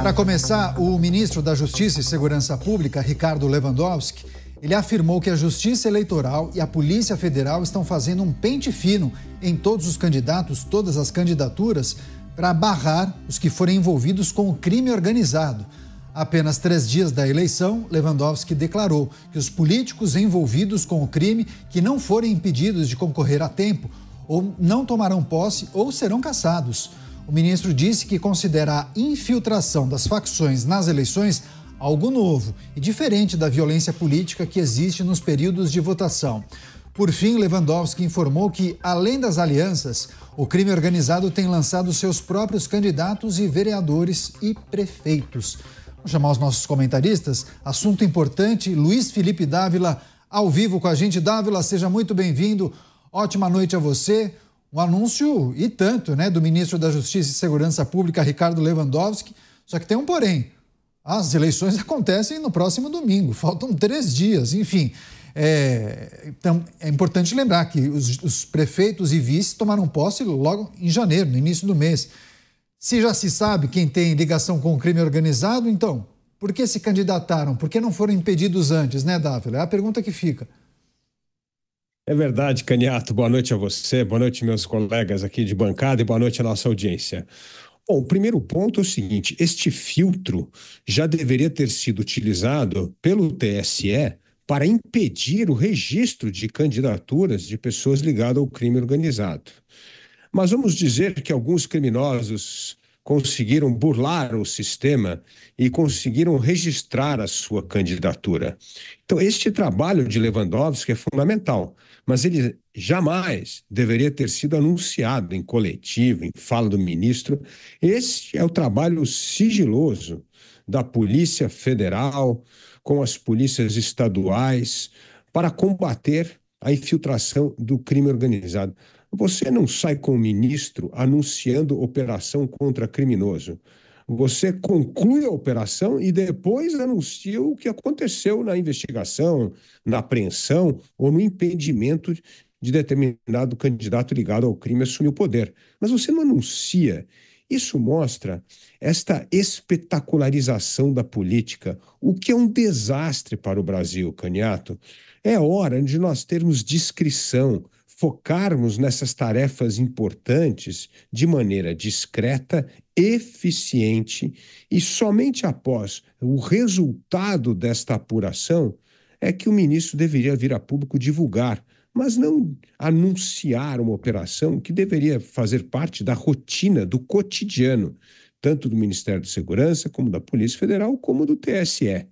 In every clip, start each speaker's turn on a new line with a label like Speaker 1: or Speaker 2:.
Speaker 1: Para começar, o ministro da Justiça e Segurança Pública, Ricardo Lewandowski, ele afirmou que a Justiça Eleitoral e a Polícia Federal estão fazendo um pente fino em todos os candidatos, todas as candidaturas, para barrar os que forem envolvidos com o crime organizado. Apenas 3 dias da eleição, Lewandowski declarou que os políticos envolvidos com o crime que não forem impedidos de concorrer a tempo ou não tomarão posse ou serão cassados. O ministro disse que considera a infiltração das facções nas eleições algo novo e diferente da violência política que existe nos períodos de votação. Por fim, Lewandowski informou que, além das alianças, o crime organizado tem lançado seus próprios candidatos e vereadores e prefeitos. Vamos chamar os nossos comentaristas. Assunto importante, Luiz Felipe Dávila, ao vivo com a gente. Dávila, seja muito bem-vindo. Ótima noite a você. Um anúncio e tanto, né, do ministro da Justiça e Segurança Pública, Ricardo Lewandowski. Só que tem um porém. As eleições acontecem no próximo domingo. Faltam 3 dias, enfim. Então, é importante lembrar que os prefeitos e vices tomaram posse logo em janeiro, no início do mês. Se já se sabe quem tem ligação com o crime organizado, então, por que se candidataram? Por que não foram impedidos antes, né, Dávila? É a pergunta que fica.
Speaker 2: É verdade, Caniato. Boa noite a você, boa noite meus colegas aqui de bancada e boa noite à nossa audiência. Bom, o primeiro ponto é o seguinte, este filtro já deveria ter sido utilizado pelo TSE para impedir o registro de candidaturas de pessoas ligadas ao crime organizado. Mas vamos dizer que alguns criminosos conseguiram burlar o sistema e conseguiram registrar a sua candidatura. Então, este trabalho de Lewandowski é fundamental, mas ele jamais deveria ter sido anunciado em coletivo, em fala do ministro. Este é o trabalho sigiloso da Polícia Federal com as polícias estaduais para combater a infiltração do crime organizado. Você não sai com o ministro anunciando operação contra criminoso. Você conclui a operação e depois anuncia o que aconteceu na investigação, na apreensão ou no impedimento de determinado candidato ligado ao crime assumir o poder. Mas você não anuncia. Isso mostra esta espetacularização da política, o que é um desastre para o Brasil, Caniato. É hora de nós termos discrição, focarmos nessas tarefas importantes de maneira discreta, eficiente e somente após o resultado desta apuração é que o ministro deveria vir a público divulgar, mas não anunciar uma operação que deveria fazer parte da rotina, do cotidiano, tanto do Ministério da Segurança, como da Polícia Federal, como do TSE.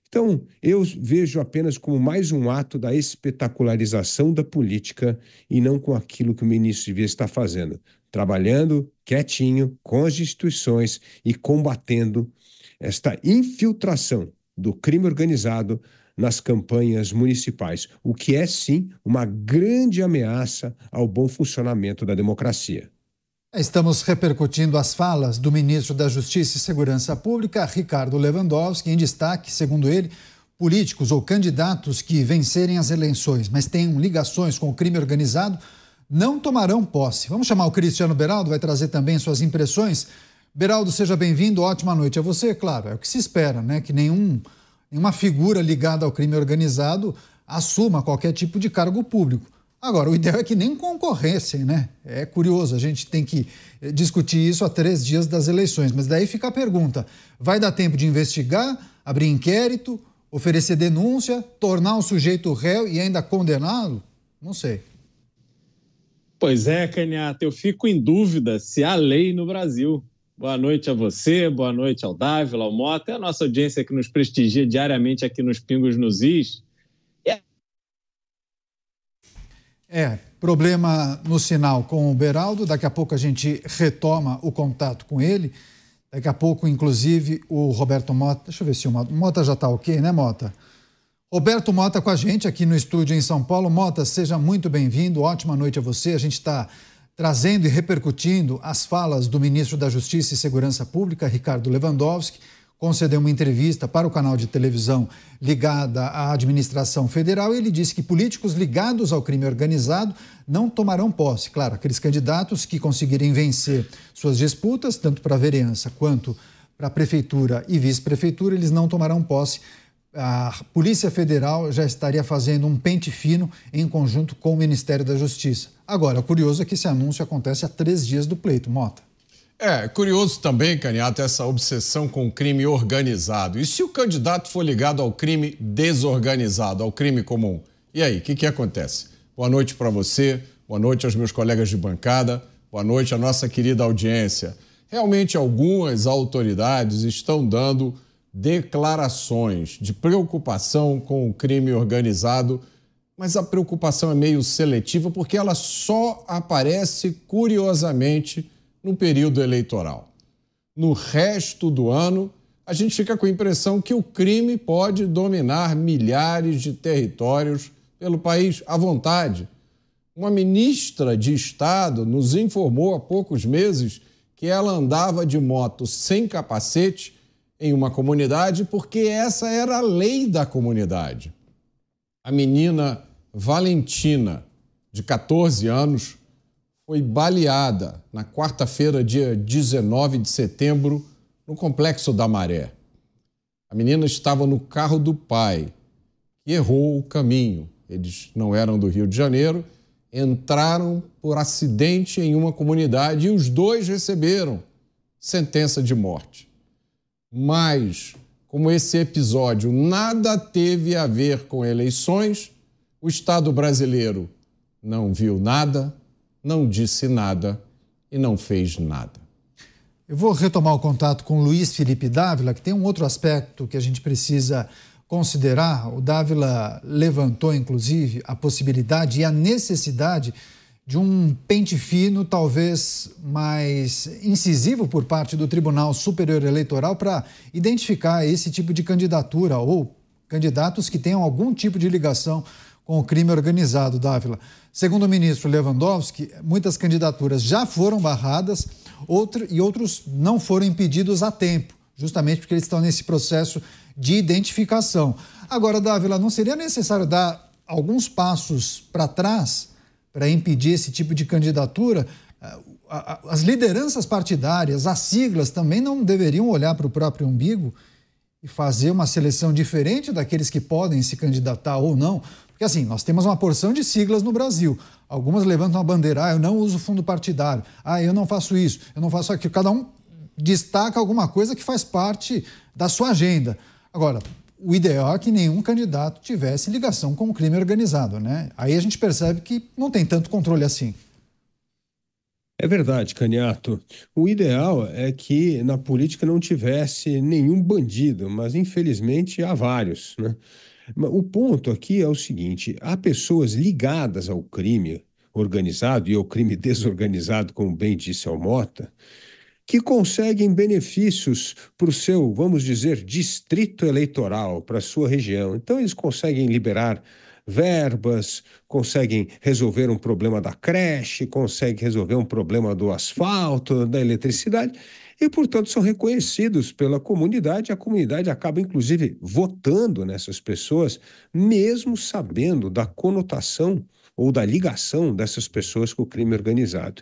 Speaker 2: Então, eu vejo apenas como mais um ato da espetacularização da política e não com aquilo que o ministro devia estar fazendo, trabalhando quietinho com as instituições e combatendo esta infiltração do crime organizado nas campanhas municipais, o que é, sim, uma grande ameaça ao bom funcionamento da democracia.
Speaker 1: Estamos repercutindo as falas do ministro da Justiça e Segurança Pública, Ricardo Lewandowski, em destaque, segundo ele, políticos ou candidatos que vencerem as eleições, mas tenham ligações com o crime organizado, não tomarão posse. Vamos chamar o Cristiano Beraldo, vai trazer também suas impressões. Beraldo, seja bem-vindo, ótima noite a você. Claro, é o que se espera, né? Que nenhuma figura ligada ao crime organizado assuma qualquer tipo de cargo público. Agora, o ideal é que nem concorressem, né? É curioso, a gente tem que discutir isso a 3 dias das eleições. Mas daí fica a pergunta, vai dar tempo de investigar, abrir inquérito, oferecer denúncia, tornar o sujeito réu e ainda condená-lo? Não sei.
Speaker 3: Pois é, Caniato, eu fico em dúvida se há lei no Brasil. Boa noite a você, boa noite ao Dávila, ao Mota, e a nossa audiência que nos prestigia diariamente aqui nos Pingos nos Is.
Speaker 1: Problema no sinal com o Beraldo, daqui a pouco a gente retoma o contato com ele, daqui a pouco, inclusive, o Roberto Mota, deixa eu ver se o Mota já está ok, né, Mota? Roberto Mota com a gente aqui no estúdio em São Paulo. Mota, seja muito bem-vindo, ótima noite a você, a gente está trazendo e repercutindo as falas do ministro da Justiça e Segurança Pública, Ricardo Lewandowski, concedeu uma entrevista para o canal de televisão ligada à administração federal e ele disse que políticos ligados ao crime organizado não tomarão posse. Claro, aqueles candidatos que conseguirem vencer suas disputas, tanto para a vereança quanto para a prefeitura e vice-prefeitura, eles não tomarão posse. A Polícia Federal já estaria fazendo um pente fino em conjunto com o Ministério da Justiça. Agora, o curioso é que esse anúncio acontece há 3 dias do pleito, Mota.
Speaker 4: Curioso também, Canhato, essa obsessão com o crime organizado. E se o candidato for ligado ao crime desorganizado, ao crime comum? E aí, o que acontece? Boa noite para você, boa noite aos meus colegas de bancada, boa noite à nossa querida audiência. Realmente, algumas autoridades estão dando declarações de preocupação com o crime organizado, mas a preocupação é meio seletiva porque ela só aparece, curiosamente, no período eleitoral. No resto do ano, a gente fica com a impressão que o crime pode dominar milhares de territórios pelo país à vontade. Uma ministra de Estado nos informou há poucos meses que ela andava de moto sem capacete em uma comunidade porque essa era a lei da comunidade. A menina Valentina, de 14 anos, foi baleada na quarta-feira, dia 19 de setembro, no Complexo da Maré. A menina estava no carro do pai, que errou o caminho. Eles não eram do Rio de Janeiro, entraram por acidente em uma comunidade e os dois receberam sentença de morte. Mas, como esse episódio nada teve a ver com eleições, o Estado brasileiro não viu nada, não disse nada e não fez nada.
Speaker 1: Eu vou retomar o contato com o Luiz Felipe Dávila, que tem um outro aspecto que a gente precisa considerar. O Dávila levantou, inclusive, a possibilidade e a necessidade de um pente fino, talvez mais incisivo por parte do Tribunal Superior Eleitoral para identificar esse tipo de candidatura ou candidatos que tenham algum tipo de ligação com o crime organizado, Dávila. Segundo o ministro Lewandowski, muitas candidaturas já foram barradas e outros não foram impedidos a tempo, justamente porque eles estão nesse processo de identificação. Agora, Dávila, não seria necessário dar alguns passos para trás para impedir esse tipo de candidatura? As lideranças partidárias, as siglas também não deveriam olhar para o próprio umbigo e fazer uma seleção diferente daqueles que podem se candidatar ou não? Porque assim, nós temos uma porção de siglas no Brasil. Algumas levantam a bandeira, eu não uso fundo partidário, eu não faço isso, eu não faço aquilo. Cada um destaca alguma coisa que faz parte da sua agenda. Agora, o ideal é que nenhum candidato tivesse ligação com o crime organizado, né? Aí a gente percebe que não tem tanto controle assim.
Speaker 2: É verdade, Canhato. O ideal é que na política não tivesse nenhum bandido, mas infelizmente há vários, né? O ponto aqui é o seguinte: há pessoas ligadas ao crime organizado e ao crime desorganizado, como bem disse o Mota, que conseguem benefícios para o seu, vamos dizer, distrito eleitoral, para a sua região. Então, eles conseguem liberar verbas, conseguem resolver um problema da creche, conseguem resolver um problema do asfalto, da eletricidade, e, portanto, são reconhecidos pela comunidade. A comunidade acaba, inclusive, votando nessas pessoas, mesmo sabendo da conotação ou da ligação dessas pessoas com o crime organizado.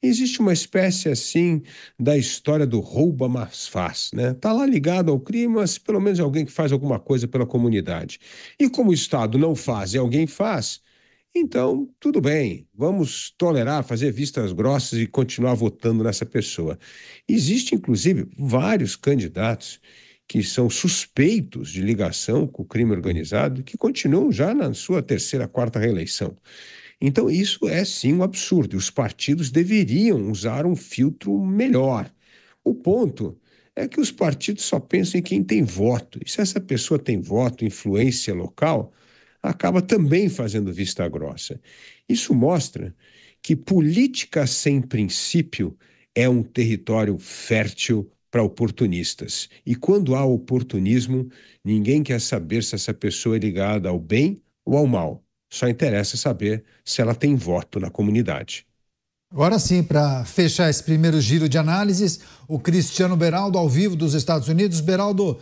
Speaker 2: Existe uma espécie, assim, da história do rouba mas faz, né? Está lá ligado ao crime, mas pelo menos é alguém que faz alguma coisa pela comunidade. E como o Estado não faz e alguém faz, então, tudo bem, vamos tolerar, fazer vistas grossas e continuar votando nessa pessoa. Existem, inclusive, vários candidatos que são suspeitos de ligação com o crime organizado que continuam já na sua terceira, quarta reeleição. Então, isso é sim um absurdo. E os partidos deveriam usar um filtro melhor. O ponto é que os partidos só pensam em quem tem voto. E se essa pessoa tem voto, influência local, acaba também fazendo vista grossa. Isso mostra que política sem princípio é um território fértil para oportunistas. E quando há oportunismo, ninguém quer saber se essa pessoa é ligada ao bem ou ao mal. Só interessa saber se ela tem voto na comunidade.
Speaker 1: Agora sim, para fechar esse primeiro giro de análises, o Cristiano Beraldo, ao vivo dos Estados Unidos. Beraldo,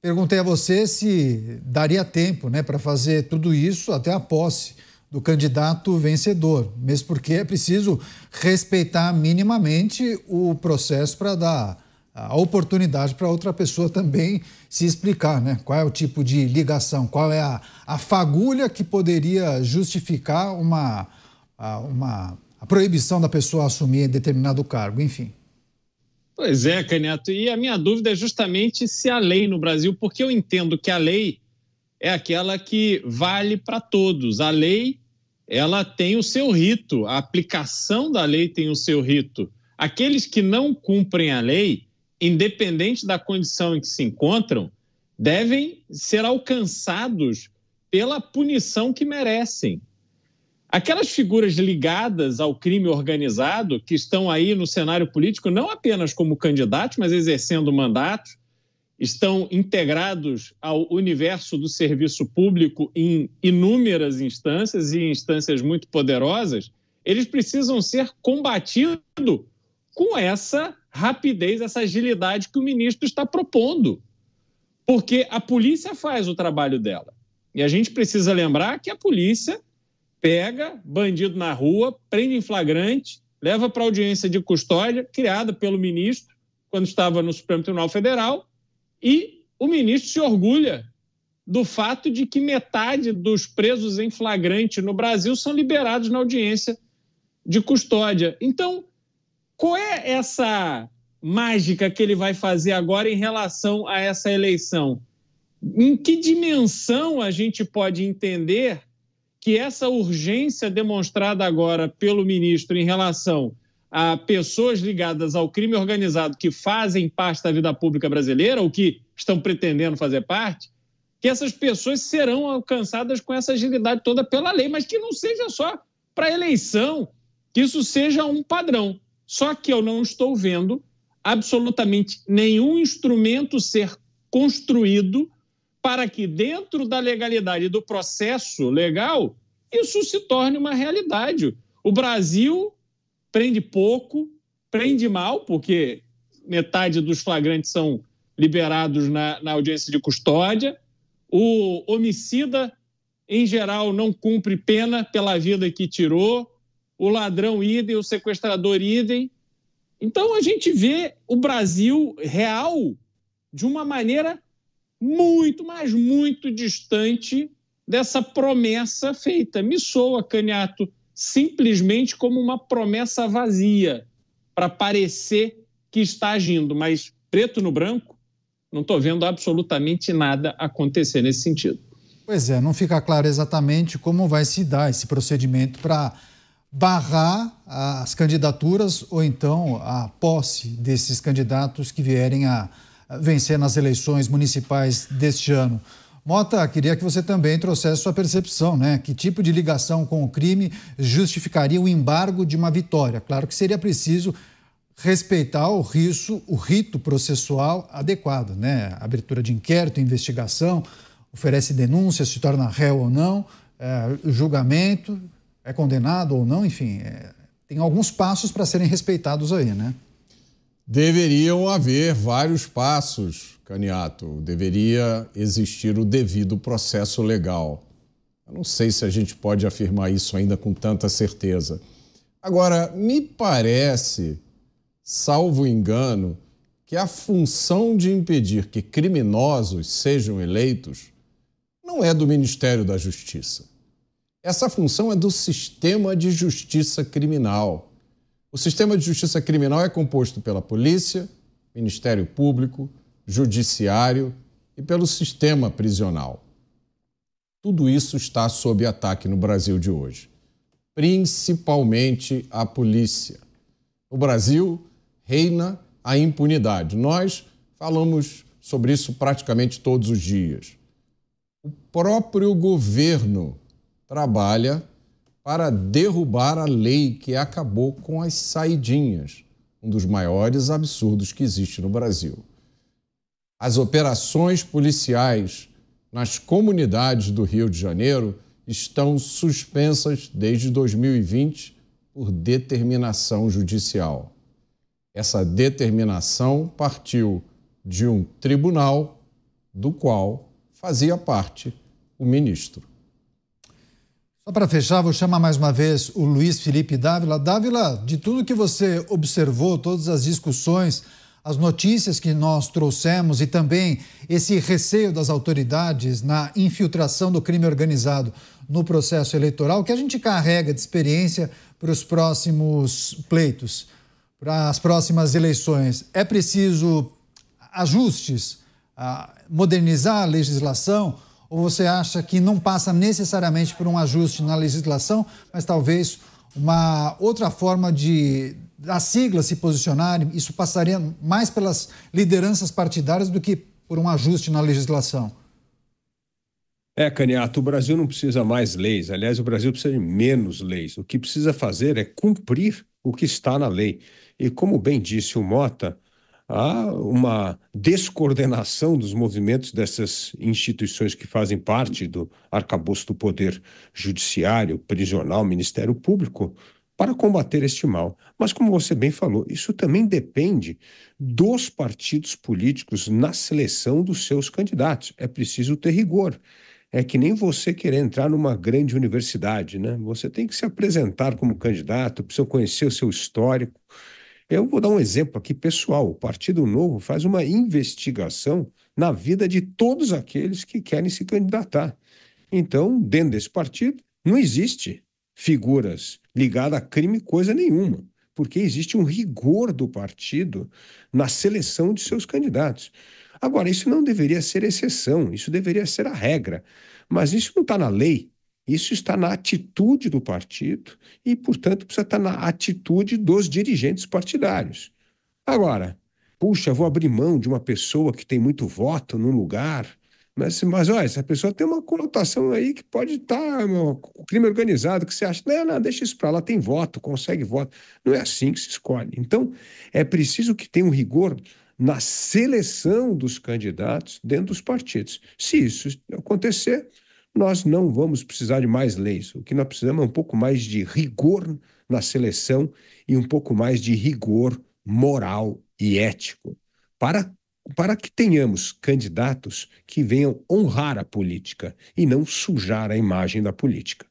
Speaker 1: perguntei a você se daria tempo, né, para fazer tudo isso até a posse do candidato vencedor, mesmo porque é preciso respeitar minimamente o processo para dar a oportunidade para outra pessoa também se explicar, né? Qual é o tipo de ligação, qual é a fagulha que poderia justificar a proibição da pessoa assumir determinado cargo, enfim.
Speaker 3: Pois é, Canhoto, e a minha dúvida é justamente se a lei no Brasil, porque eu entendo que a lei é aquela que vale para todos. A lei, ela tem o seu rito, a aplicação da lei tem o seu rito. Aqueles que não cumprem a lei, independente da condição em que se encontram, devem ser alcançados pela punição que merecem. Aquelas figuras ligadas ao crime organizado, que estão aí no cenário político, não apenas como candidatos, mas exercendo mandatos, estão integrados ao universo do serviço público em inúmeras instâncias e instâncias muito poderosas, eles precisam ser combatidos com essa rapidez, essa agilidade que o ministro está propondo. Porque a polícia faz o trabalho dela. E a gente precisa lembrar que a polícia pega bandido na rua, prende em flagrante, leva para audiência de custódia, criada pelo ministro, quando estava no Supremo Tribunal Federal, e o ministro se orgulha do fato de que metade dos presos em flagrante no Brasil são liberados na audiência de custódia. Então, qual é essa mágica que ele vai fazer agora em relação a essa eleição? Em que dimensão a gente pode entender que essa urgência demonstrada agora pelo ministro em relação a pessoas ligadas ao crime organizado que fazem parte da vida pública brasileira ou que estão pretendendo fazer parte, que essas pessoas serão alcançadas com essa agilidade toda pela lei, mas que não seja só para a eleição, que isso seja um padrão. Só que eu não estou vendo absolutamente nenhum instrumento ser construído para que, dentro da legalidade do processo legal, isso se torne uma realidade. O Brasil prende pouco, prende mal, porque metade dos flagrantes são liberados na audiência de custódia. O homicida, em geral, não cumpre pena pela vida que tirou. O ladrão idem, o sequestrador idem. Então, a gente vê o Brasil real de uma maneira muito, mas muito distante dessa promessa feita. Me soa, Canhoto, simplesmente como uma promessa vazia, para parecer que está agindo, mas preto no branco, não estou vendo absolutamente nada acontecer nesse sentido.
Speaker 1: Pois é, não fica claro exatamente como vai se dar esse procedimento para barrar as candidaturas ou então a posse desses candidatos que vierem a vencer nas eleições municipais deste ano. Mota, queria que você também trouxesse sua percepção, né? Que tipo de ligação com o crime justificaria o embargo de uma vitória? Claro que seria preciso respeitar o rito processual adequado, né? Abertura de inquérito, investigação, oferece denúncia, se torna réu ou não, julgamento, é condenado ou não, enfim, tem alguns passos para serem respeitados aí, né?
Speaker 4: Deveriam haver vários passos, Canhoto. Deveria existir o devido processo legal. Eu não sei se a gente pode afirmar isso ainda com tanta certeza. Agora, me parece, salvo engano, que a função de impedir que criminosos sejam eleitos não é do Ministério da Justiça. Essa função é do sistema de justiça criminal. O sistema de justiça criminal é composto pela polícia, Ministério Público, Judiciário e pelo sistema prisional. Tudo isso está sob ataque no Brasil de hoje, principalmente a polícia. No Brasil, reina a impunidade. Nós falamos sobre isso praticamente todos os dias. O próprio governo trabalha para derrubar a lei que acabou com as saidinhas, um dos maiores absurdos que existe no Brasil. As operações policiais nas comunidades do Rio de Janeiro estão suspensas desde 2020 por determinação judicial. Essa determinação partiu de um tribunal do qual fazia parte o ministro.
Speaker 1: Só para fechar, vou chamar mais uma vez o Luiz Felipe Dávila. Dávila, de tudo que você observou, todas as discussões as notícias que nós trouxemos e também esse receio das autoridades na infiltração do crime organizado no processo eleitoral, que a gente carrega de experiência para os próximos pleitos, para as próximas eleições? É preciso ajustes, modernizar a legislação, ou você acha que não passa necessariamente por um ajuste na legislação, mas talvez uma outra forma de as siglas se posicionarem, isso passaria mais pelas lideranças partidárias do que por um ajuste na legislação?
Speaker 2: Caniato, o Brasil não precisa mais leis. Aliás, o Brasil precisa de menos leis. O que precisa fazer é cumprir o que está na lei. E como bem disse o Mota, há uma descoordenação dos movimentos dessas instituições que fazem parte do arcabouço do poder judiciário, prisional, Ministério Público, para combater este mal. Mas, como você bem falou, isso também depende dos partidos políticos na seleção dos seus candidatos. É preciso ter rigor. É que nem você querer entrar numa grande universidade, né? Você tem que se apresentar como candidato, precisa conhecer o seu histórico. Eu vou dar um exemplo aqui pessoal. O Partido Novo faz uma investigação na vida de todos aqueles que querem se candidatar. Então, dentro desse partido, não existe figuras ligadas a crime coisa nenhuma, porque existe um rigor do partido na seleção de seus candidatos. Agora, isso não deveria ser exceção, isso deveria ser a regra, mas isso não está na lei, isso está na atitude do partido e, portanto, precisa estar na atitude dos dirigentes partidários. Agora, puxa, vou abrir mão de uma pessoa que tem muito voto num lugar, mas olha, essa pessoa tem uma conotação aí que pode estar o crime organizado, que você acha, não, deixa isso para lá, tem voto, consegue voto. Não é assim que se escolhe. Então, é preciso que tenha um rigor na seleção dos candidatos dentro dos partidos. Se isso acontecer, nós não vamos precisar de mais leis. O que nós precisamos é um pouco mais de rigor na seleção e um pouco mais de rigor moral e ético para que tenhamos candidatos que venham honrar a política e não sujar a imagem da política.